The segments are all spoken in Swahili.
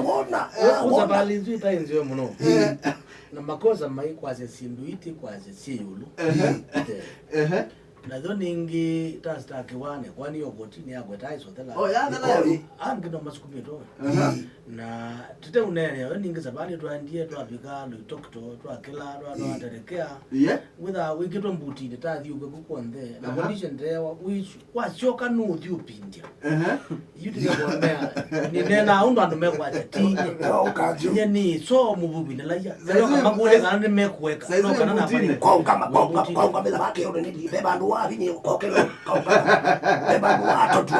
wona uzabali nzita inziwe muno na makosa mai kwaze sinduiti kwaze siyulu na zoningi tastake wane kwani yogotini yagwe taiso thela angino masukumito na tete unene ningi zabali twandie twabika lutokto twakila twaterekea witha wikitwa Mbutini tathi ugwe kukonde na condition there which was choka no you pindia yuti ngomea ni nena undu andu mekwa tinye ni so mububile la ya zero kama kule kana mekweka no kana na pale kwa kama bila baki ndo ni beba ndo wapi ni kokelo beba ndo atotu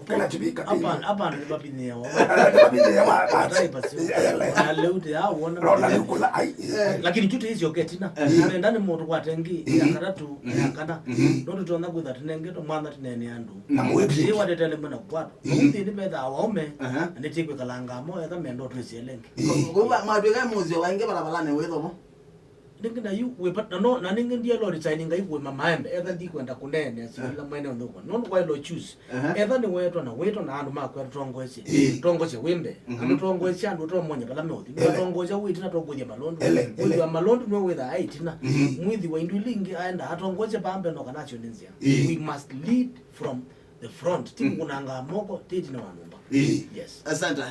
ukena tibika hapa ndo babini yao ya leude hao wona lakini kitu hizi yoketina ndani moto kwatengi yakatatu yakana ndo tuona kwitha tinenge to mwana tinene andu na mwebi ni watetele mwana kwato ndi ni betha waume nditikwe kalanga moyo kama ndo twisielenge ngoba mabega muzi wange balabalane wetho ningi na yu we but no na ningi ndiye lo designing ngai we mamaembe etha ndi kwenda kunene asila mwene ndoko no why lo choose etha ni weto na andu makwa tongoze wimbe andu tongoze andu to monye bala meothi tongoze witina tongoze malondo we malondo no with the itina mwithi wa indulingi aenda atongoze pambe no kanacho ninzia we must lead from the front timu kunanga moko tete na wanumba yes asante